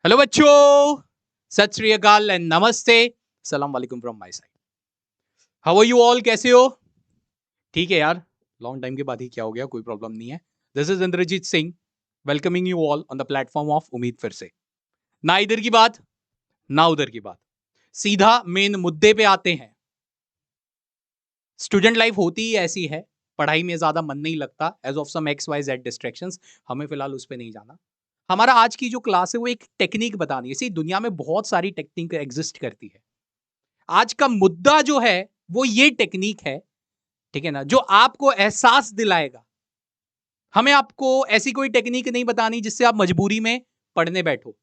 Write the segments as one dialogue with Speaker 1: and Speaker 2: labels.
Speaker 1: Hello बच्चों, सत श्री अकाल एंड नमस्ते, सलाम वालेकुम from my side. How are you all? कैसे हो? ठीक है यार, लॉन्ग टाइम के बाद ही क्या हो गया, कोई प्रॉब्लम नहीं है। This is Indrajeet Singh, welcoming you all on the platform of Ummeed. फिर से ना इधर की बात ना उधर की बात, सीधा मेन मुद्दे पे आते हैं। स्टूडेंट लाइफ होती ही ऐसी है, पढ़ाई में ज्यादा मन नहीं लगता as of some X Y Z distractions. हमें फिलहाल उस पर नहीं जाना। हमारा आज की जो क्लास है वो एक टेक्निक बतानी है। इसी दुनिया में बहुत सारी टेक्निक एग्जिस्ट करती है। आज का मुद्दा जो है वो ये टेक्निक है, ठीक है ना, जो आपको एहसास दिलाएगा। हमें आपको ऐसी कोई टेक्निक नहीं बतानी जिससे आप मजबूरी में पढ़ने बैठो,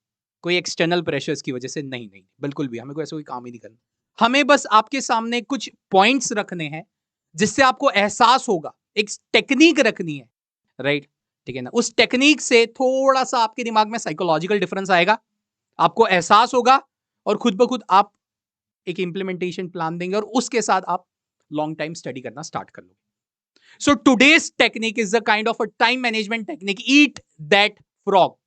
Speaker 1: कोई एक्सटर्नल प्रेशर्स की वजह से। नहीं नहीं, बिल्कुल भी हमें कोई ऐसा कोई काम ही नहीं करना। हमें बस आपके सामने कुछ पॉइंट्स रखने हैं जिससे आपको एहसास होगा। एक टेक्निक रखनी है, राइट? ठीक है ना, उस टेक्निक से थोड़ा सा आपके दिमाग में साइकोलॉजिकल डिफरेंस आएगा, आपको एहसास होगा और खुद ब खुद आप एक इंप्लीमेंटेशन प्लान देंगे और उसके साथ आप लॉन्ग टाइम स्टडी करना स्टार्ट कर लोगे। So today's technique is the kind of a time management technique, eat that frog.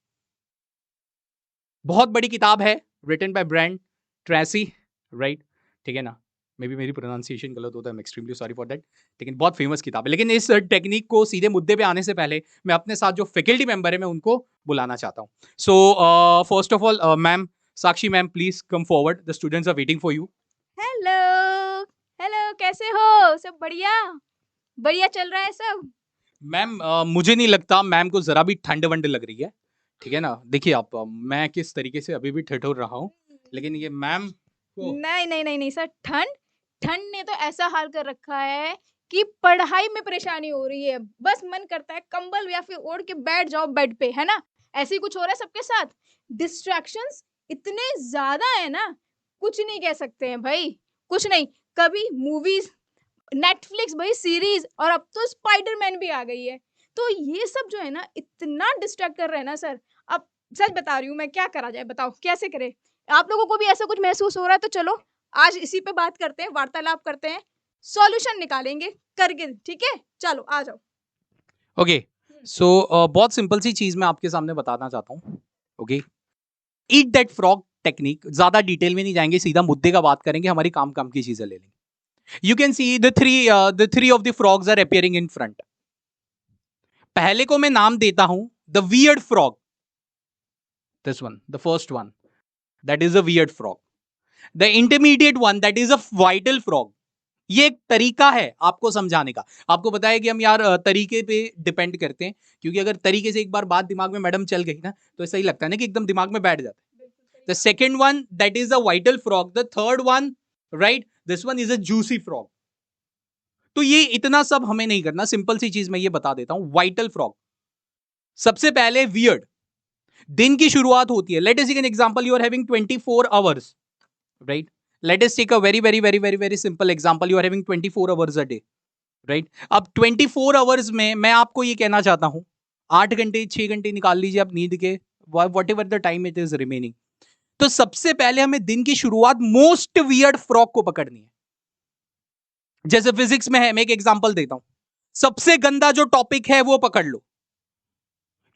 Speaker 1: बहुत बड़ी किताब है, written by Brian Tracy, right? ठीक है ना, मे बी मेरी प्रोनाउंसिएशन गलत होता है, I am extremely sorry for that. लेकिन बहुत फेमस किताब है। लेकिन इस टेक्निक को सीधे मुद्दे पे आने से पहले मैं अपने साथ जो फैकल्टी मेंबर है मैं उनको बुलाना चाहता हूँ। So first of all ma'am Sakshi ma'am, please come forward, the students are waiting for you.
Speaker 2: Hello. Hello, कैसे हो? सब बढ़िया? बढ़िया चल रहा है सब?
Speaker 1: मैम मुझे नहीं लगता मैम को जरा भी ठंड वंड लग रही है, ठीक है ना। देखिए आप, मैं किस तरीके से अभी भी ठिठुर रहा हूँ, लेकिन ये मैम को
Speaker 2: नहीं नहीं नहीं नहीं सर, ठंड ठंड ने तो ऐसा हाल कर रखा है कि पढ़ाई में परेशानी हो रही है। बस मन करता है कंबल या फिर ओढ़ के बैठ जाओ बेड पे, है ना? ऐसे ही कुछ हो रहा है सबके साथ। डिस्ट्रैक्शंस इतने ज्यादा है ना, कुछ नहीं कह सकते हैं भाई। कुछ नहीं, कभी मूवीज, नेटफ्लिक्स भाई सीरीज, और अब तो स्पाइडरमैन भी आ गई है। तो ये सब जो है ना इतना डिस्ट्रैक्ट कर रहे हैं ना सर। अब सच बता रही हूँ मैं, क्या करा जाए बताओ, कैसे करे? आप लोगों को भी ऐसा कुछ महसूस हो रहा है तो चलो आज इसी पे बात करते हैं, वार्तालाप करते हैं, सॉल्यूशन निकालेंगे करके, ठीक है? चलो आ जाओ।
Speaker 1: ओके। सो बहुत सिंपल सी चीज मैं आपके सामने बताना चाहता हूँ। Okay, eat that frog technique, ज्यादा डिटेल में नहीं जाएंगे, सीधा मुद्दे का बात करेंगे, हमारी काम काम की चीजें ले लेंगे। You can see the three of the frogs are appearing in front. पहले को मैं नाम देता हूं the weird frog, this one, the first one, that is a weird frog. The intermediate one, that is a vital frog. ये एक तरीका है आपको समझाने का। आपको बताया कि हम यार तरीके पे डिपेंड करते हैं, क्योंकि अगर तरीके से एक बार बात दिमाग में मैडम चल गई ना तो ऐसा ही लगता है ना कि एकदम दिमाग में बैठ जाता है। The second one, that is a vital frog. The third one, right, this one is a juicy frog. तो ये इतना सब हमें नहीं करना, सिंपल सी चीज मैं ये बता देता हूं। वाइटल फ्रॉग, सबसे पहले वियर्ड, दिन की शुरुआत होती है। Let us take an example, you are having 24 hours, right? Let us take a very very very very very simple example, you are having 24 hours a day, right? अब 24 hours में मैं आपको ये कहना चाहता हूं 8 घंटे 6 घंटे निकाल लीजिए आप नींद के, what ever the time it is remaining. तो सबसे पहले हमें दिन की शुरुआत मोस्ट वियर्ड फ्रॉक को पकड़नी है। जैसे फिजिक्स में है, मैं एक एग्जांपल देता हूं, सबसे गंदा जो टॉपिक है वो पकड़ लो,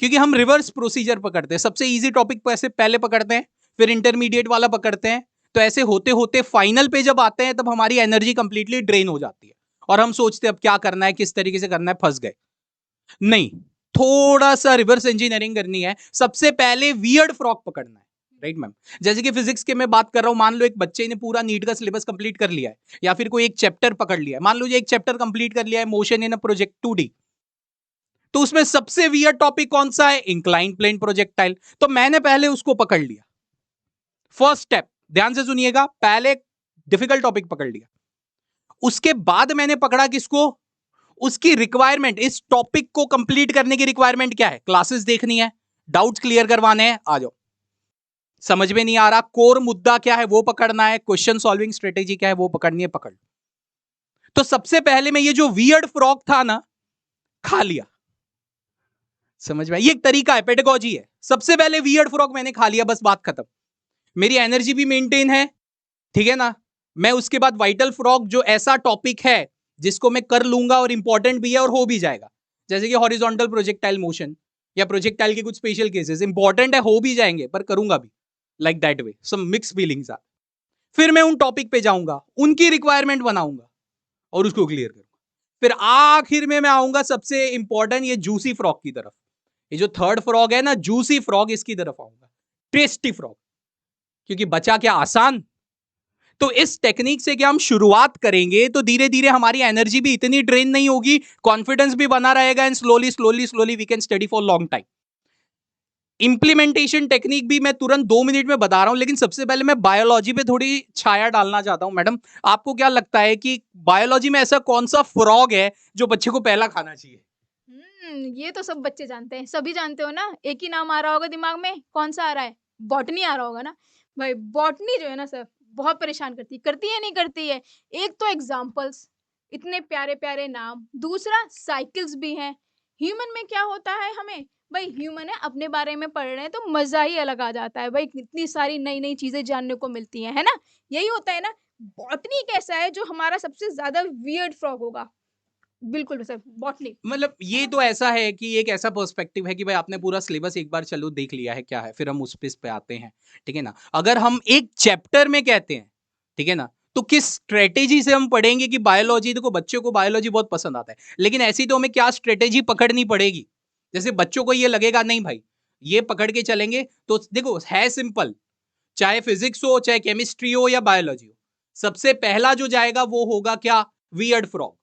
Speaker 1: क्योंकि हम रिवर्स प्रोसीजर पकड़ते हैं। सबसे इजी टॉपिक पैसे पहले पकड़ते हैं, फिर इंटरमीडिएट वाला पकड़ते हैं। तो ऐसे होते होते फाइनल पे जब आते हैं तब हमारी एनर्जी कंप्लीटली ड्रेन हो जाती है और हम सोचते हैं अब क्या करना है, किस तरीके से करना है, फंस गए। नहीं, थोड़ा सा रिवर्स इंजीनियरिंग करनी है। सबसे पहले वियर्ड फ्रॉक पकड़ना है, राइट मैम? जैसे कि फिजिक्स के मैं बात कर रहा हूं, मान लो एक बच्चे ने पूरा नीट का सिलेबस कंप्लीट कर लिया है, या फिर कोई एक चैप्टर पकड़ लिया है। मान लो एक चैप्टर कंप्लीट कर लिया है, motion in a project 2D। तो उसमें सबसे वियर्ड टॉपिक कौन सा है? Incline plane projectile. तो मैंने पहले उसको पकड़ लिया, फर्स्ट स्टेप, ध्यान से सुनिएगा, पहले डिफिकल्ट टॉपिक पकड़ लिया। उसके बाद मैंने पकड़ा किसको? उसकी रिक्वायरमेंट, इस टॉपिक को कंप्लीट करने की रिक्वायरमेंट क्या है? क्लासेस देखनी है, डाउट्स क्लियर करवाने हैं, आ जाओ। समझ में नहीं आ रहा, कोर मुद्दा क्या है वो पकड़ना है, क्वेश्चन सॉल्विंग स्ट्रेटेजी क्या है वो पकड़नी है, पकड़। तो सबसे पहले मैं ये जो वियर्ड फ्रॉक था ना, खा लिया। समझ में? ये एक तरीका है, पेडागोजी है। सबसे पहले वियर्ड फ्रॉक मैंने खा लिया, बस बात खत्म। मेरी एनर्जी भी मेंटेन है, ठीक है ना। मैं उसके बाद वाइटल फ्रॉक, जो ऐसा टॉपिक है जिसको मैं कर लूंगा और इंपॉर्टेंट भी है और हो भी जाएगा, जैसे कि हॉरिजॉन्टल प्रोजेक्टाइल मोशन या प्रोजेक्टाइल के कुछ स्पेशल केसेस, इंपॉर्टेंट है, हो भी जाएंगे, पर करूंगा भी। Like that way, some mix feelings are. फिर मैं उन टॉपिक पे जाऊंगा, उनकी रिक्वायरमेंट बनाऊंगा और उसको क्लियर करूंगा। फिर आखिर में मैं आऊंगा सबसे इंपॉर्टेंट ये जूसी फ्रॉग की तरफ। ये जो थर्ड फ्रॉग है ना, जूसी फ्रॉग, इसकी तरफ आऊंगा, टेस्टी फ्रॉग। क्योंकि बचा क्या आसान। तो इस टेक्निक से क्या हम शुरुआत करेंगे तो धीरे धीरे हमारी एनर्जी भी इतनी ड्रेन नहीं होगी, कॉन्फिडेंस भी बना रहेगा, and slowly slowly slowly we can study for long time. Implementation technique भी मैं तुरंत 2 मिनट में बता रहा हूं, लेकिन सबसे पहले मैं बायोलॉजी पे थोड़ी छाया डालना चाहता हूं। मैडम, आपको क्या लगता है कि बायोलॉजी में ऐसा कौन सा फ्रॉग है जो बच्चे को पहला खाना चाहिए?
Speaker 2: ये तो सब बच्चे जानते हैं, सभी जानते हो ना। एक ही नाम आ रहा होगा दिमाग में, कौन सा आ रहा है? बॉटनी आ रहा होगा ना। भाई बॉटनी जो है ना सर, बहुत परेशान करती है नहीं करती है। एक तो एग्जाम्पल्स, इतने प्यारे प्यारे नाम, दूसरा साइकिल्स भी हैं। ह्यूमन में क्या होता है, हमें भाई ह्यूमन है, अपने बारे में पढ़ रहे हैं तो मजा ही अलग आ जाता है। भाई कितनी सारी नई नई चीजें जानने को मिलती हैं, है ना। यही होता है ना। बॉटनी कैसा है जो हमारा सबसे ज्यादा वियर्ड फ्रॉग होगा? बिल्कुल सर, बॉटनी।
Speaker 1: मतलब ये तो ऐसा है कि एक ऐसा पर्सपेक्टिव है कि भाई आपने पूरा सिलेबस एक बार चलो देख लिया है क्या है, फिर हम उस पे आते हैं, ठीक है ना। अगर हम एक चैप्टर में कहते हैं, ठीक है ना, तो किस स्ट्रेटेजी से हम पढ़ेंगे कि बायोलॉजी, देखो बच्चों को बायोलॉजी बहुत पसंद आता है, लेकिन ऐसी तो हमें क्या स्ट्रेटेजी पकड़नी पड़ेगी। जैसे बच्चों को ये लगेगा नहीं भाई ये पकड़ के चलेंगे, तो देखो है सिंपल, चाहे फिजिक्स हो, चाहे केमिस्ट्री हो या बायोलॉजी हो, सबसे पहला जो जाएगा वो होगा क्या? Weird frog.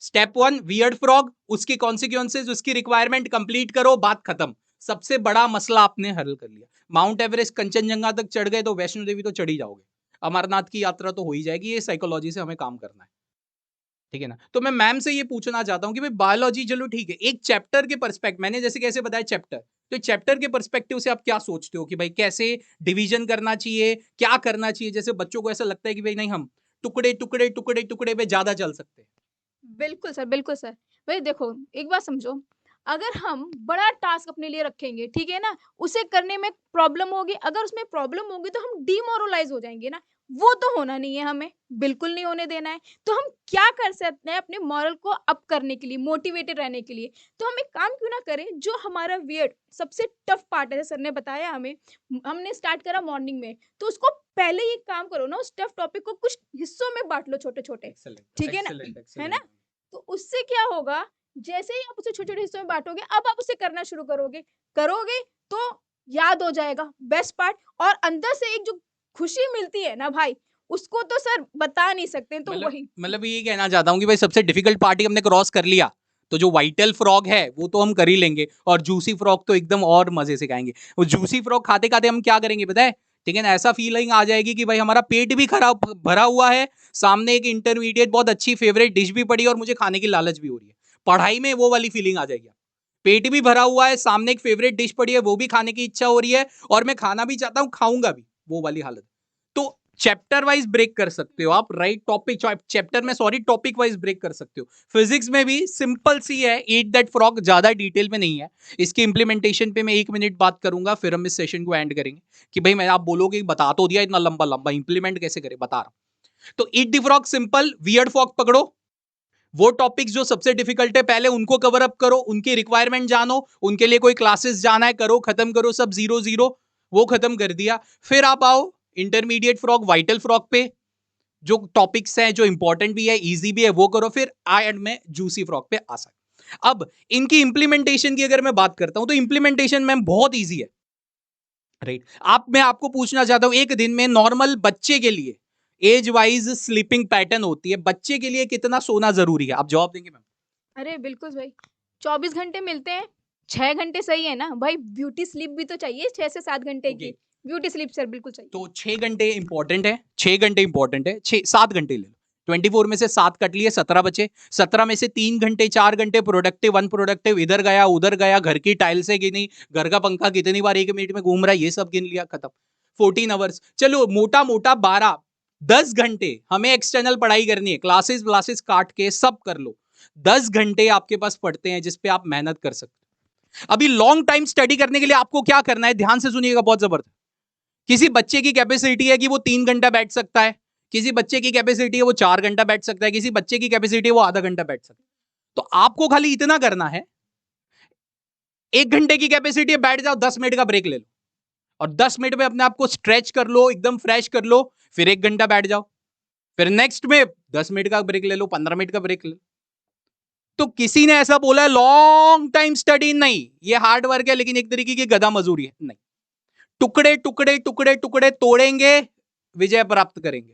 Speaker 1: Step 1 weird frog, उसकी कॉन्सिक्वेंसेज, उसकी रिक्वायरमेंट कंप्लीट करो, बात खत्म। सबसे बड़ा मसला आपने हल कर लिया। माउंट एवरेस्ट, कंचनजंगा तक चढ़ गए तो वैष्णो देवी तो चढ़ ही जाओगे, अमरनाथ की यात्रा तो हो ही जाएगी। ये साइकोलॉजी से हमें काम करना है, ठीक है ना। तो मैं मैम से ये पूछना चाहता हूं कि भाई बायोलॉजी चलो ठीक है, एक चैप्टर के पर्सपेक्टिव, मैंने जैसे कैसे बताया चैप्टर, तो चैप्टर के पर्सपेक्टिव से आप क्या सोचते हो कि भाई कैसे डिवीजन करना चाहिए, क्या करना चाहिए? जैसे बच्चों को ऐसा लगता है कि भाई नहीं हम टुकड़े टुकड़े टुकड़े टुकड़े पे ज्यादा चल सकते हैं।
Speaker 2: बिल्कुल सर, बिल्कुल सर। भाई देखो, एक बात समझो, अगर हम बड़ा टास्क अपने लिए रखेंगे, ठीक है ना, उसे करने में प्रॉब्लम होगी, अगर उसमें प्रॉब्लम होगी तो हम डिमोरलाइज़ हो जाएँगे ना, वो तो होना नहीं है हमें, बिल्कुल नहीं होने देना है। तो हम क्या कर सकते हैं अपने मोरल को अप करने के लिए, मोटिवेटेड रहने के लिए? तो हम एक काम क्यों ना करें, जो हमारा वियर्ड सबसे टफ पार्ट है, जैसे सर ने बताया हमें, हमने स्टार्ट करा मॉर्निंग में, तो उसको पहले ही काम करो ना, उस टफ टॉपिक को कुछ हिस्सों में बाँट लो छोटे-छोटे,
Speaker 1: एक्सेलेंट,
Speaker 2: ठीक है ना?
Speaker 1: एक्सेलेंट,
Speaker 2: है ना?
Speaker 1: एक्सेलेंट।
Speaker 2: तो उससे क्या होगा, जैसे ही आप उसे छोटे-छोटे हिस्सों में बाँटोगे, अब आप उसे करना शुरू करोगे। करोगे तो याद हो जाएगा, बेस्ट पार्ट। और अंदर से एक जो खुशी मिलती है ना भाई, उसको तो सर बता नहीं सकते, तो वही।
Speaker 1: मतलब ये कहना चाहता हूँ कि भाई सबसे डिफिकल्ट पार्ट ही हमने क्रॉस कर लिया, तो जो वाइटल फ्रॉग है वो तो हम कर ही लेंगे, और जूसी फ्रॉग तो एकदम और मजे से खाएंगे। वो जूसी फ्रॉग खाते खाते हम क्या करेंगे पता है, ठीक है ना, ऐसा फीलिंग आ जाएगी कि भाई हमारा पेट भी खराब भरा हुआ है, सामने एक इंटरमीडिएट बहुत अच्छी फेवरेट डिश भी पड़ी और मुझे खाने की लालच भी हो रही है। पढ़ाई में वो वाली फीलिंग आ जाएगी। पेट भी भरा हुआ है, सामने एक फेवरेट डिश पड़ी है, वो भी खाने की इच्छा हो रही है, और मैं खाना भी चाहता हूँ, खाऊंगा भी, वो वाली हालत। तो चैप्टर वाइज ब्रेक कर सकते हो आप, राइट टॉपिक चैप्टर में, सॉरी टॉपिक वाइज ब्रेक कर सकते हो। फिजिक्स में भी सिंपल सी है, ईट दैट फ्रॉग, ज्यादा डिटेल में नहीं है। इसकी इंप्लीमेंटेशन पे मैं 1 मिनट बात करूंगा, फिर हम इस सेशन को एंड करेंगे। कि भाई मैं, आप बोलोगे बता तो दिया इतना लंबा लंबा, इंप्लीमेंट कैसे करें, बता रहा हूं। तो eat the frog simple, weird frog पकड़ो, वो टॉपिक्स जो सबसे डिफिकल्ट है पहले उनको कवर अप करो, उनकी रिक्वायरमेंट जानो, उनके लिए कोई क्लासेस जाना है करो, खत्म करो सब, 0 0 वो खत्म कर दिया। फिर आप आओ इंटरमीडिएट फ्रॉग, वाइटल फ्रॉग पे, जो टॉपिक्स हैं जो इंपॉर्टेंट भी है, इजी भी है, वो करो। फिर एंड में जूसी फ्रॉग पे आ सकते। अब इनकी इंप्लीमेंटेशन की अगर मैं बात करता हूं तो इंप्लीमेंटेशन में बहुत ईजी है, राइट। मैं आपको पूछना चाहता हूं, एक दिन में नॉर्मल बच्चे के लिए एज वाइज स्लीपिंग पैटर्न होती है, बच्चे के लिए कितना सोना जरूरी है? आप जवाब देंगे मैम?
Speaker 2: अरे बिल्कुल भाई, 24 घंटे मिलते हैं, 6 घंटे सही है ना भाई, ब्यूटी स्लीप भी तो चाहिए 6 से 7 घंटे की। ब्यूटी स्लीप सर बिल्कुल चाहिए।
Speaker 1: तो 6 घंटे इंपॉर्टेंट है, 6 घंटे इंपॉर्टेंट है, 7 घंटे ले लो, 24 में से 7 कट लिए, 17 बचे। 17 में से 3 घंटे 4 घंटे प्रोडक्टिव, अनप्रोडक्टिव, इधर गया उधर गया, घर की टाइल्सें गिनी, घर का पंखा कितनी बार 1 मिनट में घूम रहा है, ये सब गिन लिया, खत्म। 14 आवर्स, चलो मोटा मोटा 10 घंटे हमें एक्सटर्नल पढ़ाई करनी है, क्लासेस व्लासेस काट के सब कर लो। 10 घंटे आपके पास पढ़ते हैं जिसपे आप मेहनत कर सकते हो। अभी लॉन्ग टाइम स्टडी करने के लिए आपको क्या करना है, ध्यान से सुनिएगा, बहुत जबरदस्त। किसी बच्चे की कैपेसिटी है कि वो 3 घंटा बैठ सकता है, किसी बच्चे की कैपेसिटी है वो 4 घंटा बैठ सकता है, किसी बच्चे की कैपेसिटी है वो आधा घंटा बैठ सकता है। तो आपको खाली इतना करना है, 1 घंटे की कैपेसिटी है, बैठ जाओ, 10 मिनट का ब्रेक ले लो, और 10 मिनट में अपने आप को स्ट्रेच कर लो, एकदम फ्रेश कर लो, फिर 1 घंटा बैठ जाओ, फिर नेक्स्ट में 10 मिनट का ब्रेक ले लो, 15 मिनट का ब्रेक ले लो। तो किसी ने ऐसा बोला लॉन्ग टाइम स्टडी, नहीं, ये हार्ड वर्क है, लेकिन एक तरीके की गधा मजदूरी है, नहीं। टुकड़े टुकड़े टुकड़े टुकड़े तोड़ेंगे, विजय प्राप्त करेंगे।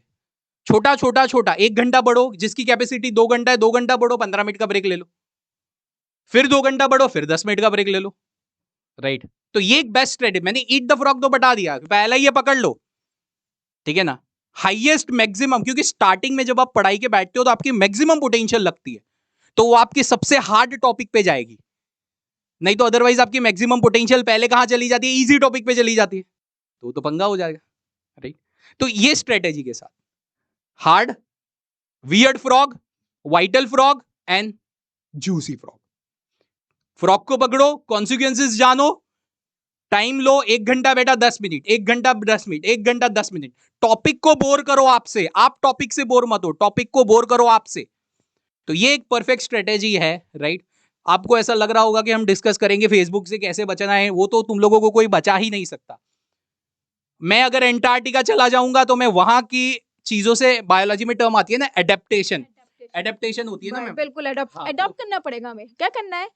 Speaker 1: छोटा छोटा छोटा, 1 घंटा बढ़ो, जिसकी कैपेसिटी 2 घंटा है 2 घंटा बढ़ो, 15 मिनट का ब्रेक ले लो, फिर 2 घंटा बढ़ो, फिर 10 मिनट का ब्रेक ले लो, राइट। तो ये एक बेस्ट स्ट्रेटेजी, मैंने ईट द फ्रॉग तो बता दिया, पहला ये पकड़ लो, ठीक है ना। हाईएस्ट मैक्सिमम, क्योंकि स्टार्टिंग में जब आप पढ़ाई के बैठते हो तो आपकी मैक्सिमम पोटेंशियल लगती है, तो वो आपके सबसे हार्ड टॉपिक पे जाएगी, नहीं तो अदरवाइज आपकी मैक्सिमम पोटेंशियल पहले कहां चली जाती है, इजी टॉपिक पे चली जाती है, तो पंगा हो जाएगा, राइट। तो ये स्ट्रेटेजी के साथ hard, weird frog, vital frog and juicy frog. Frog को पकड़ो, कॉन्सिक्वेंसेस जानो, टाइम लो, 1 घंटा बेटा 10 मिनट, 1 घंटा 10 मिनट, 1 घंटा 10 मिनट। टॉपिक को बोर करो आपसे, आप टॉपिक से बोर मत हो, टॉपिक को बोर करो आपसे। तो ये एक परफेक्ट स्ट्रेटेजी है, राइट। आपको ऐसा लग रहा होगा कि हम डिस्कस करेंगे फेसबुक से कैसे बचना है, वो तो तुम लोगों को कोई बचा ही नहीं सकता। मैं अगर एंटार्क्टिका चला जाऊंगा तो मैं वहां की चीजों से, बायोलॉजी में टर्म आती है ना एडेप्टेशन, एडेप्टेशन होती है ना मैम।
Speaker 2: बिल्कुल
Speaker 1: हाँ,
Speaker 2: अडॉप्ट करना पड़ेगा, हमें क्या करना है,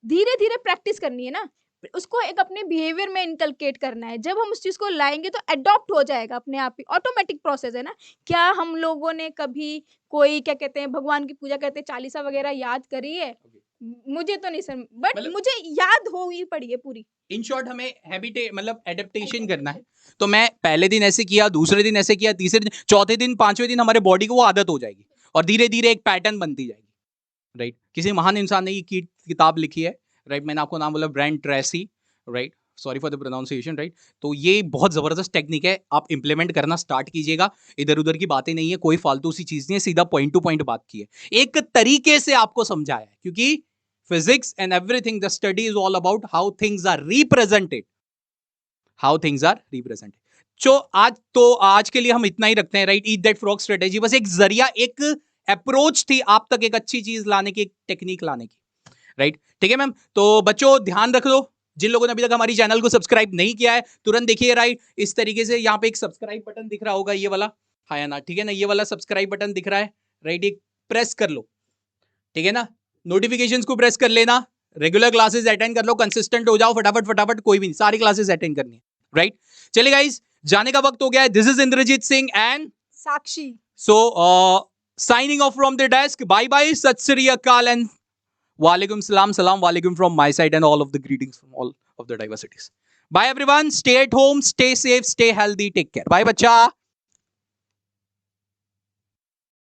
Speaker 2: धीरे धीरे प्रैक्टिस करनी है ना, उसको एक अपने बिहेवियर में इनकलकेट करना है। जब हम उस चीज को लाएंगे तो अडॉप्ट हो जाएगा अपने आप ही, ऑटोमेटिक प्रोसेस है ना। क्या हम लोगों ने कभी कोई क्या कहते हैं भगवान की पूजा करते चालीसा वगैरह याद करी है? मुझे तो नहीं सर, बट मुझे याद हो ही पड़ी है पूरी।
Speaker 1: इन शॉर्ट हमें हैबिटेट मतलब एडेप्टेशन करना है। तो मैं पहले दिन ऐसे किया, दूसरे दिन ऐसे किया, तीसरे दिन, चौथे दिन, पांचवें दिन हमारे बॉडी को वो आदत हो जाएगी और धीरे धीरे एक पैटर्न बनती जाएगी, राइट। किसी महान इंसान ने ये किताब लिखी है, राइट, मैंने आपको नाम बोला Brian Tracy, right, sorry for the pronunciation, right. तो ये बहुत जबरदस्त टेक्निक है, आप इंप्लीमेंट करना स्टार्ट कीजिएगा। इधर उधर की बातें नहीं है, कोई फालतू सी चीज नहीं है, सीधा पॉइंट टू पॉइंट बात की है, एक तरीके से आपको समझाया है, क्योंकि physics and everything, the study is all about how things are represented, how things are represented. तो आज के लिए हम इतना ही रखते हैं, right. Eat that frog strategy बस एक जरिया, एक अप्रोच थी आप तक एक अच्छी चीज लाने की, एक टेक्निक लाने की, राइट। ठीक है मैम। तो बच्चों ध्यान रख लो, जिन लोगों ने अभी तक हमारी चैनल को सब्सक्राइब नहीं किया है तुरंत देखिए, राइट, इस तरीके से यहाँ पे एक सब्सक्राइब बटन दिख रहा होगा, ये वाला, हाँ या ना, ठीक है ना, ये वाला सब्सक्राइब बटन दिख रहा है, राइट, एक प्रेस कर लो, ठीक है ना। नोटिफिकेशंस को प्रेस कर लेना, रेगुलर क्लासेस अटेंड कर लो, कंसिस्टेंट हो जाओ, फटाफट फटाफट, कोई भी नहीं, सारी क्लासेस अटेंड करनी है, राइट। चलिए गाइस, जाने का वक्त हो गया है। This is Indrajeet Singh and
Speaker 2: Sakshi,
Speaker 1: so signing off from the desk. Bye bye, Sat Sri Akal and Walaikum Salam, Salam Walaikum from my side and all of the greetings from all of the diversities. Bye everyone. Stay at home, stay safe, stay healthy. Take care. Bye bacha.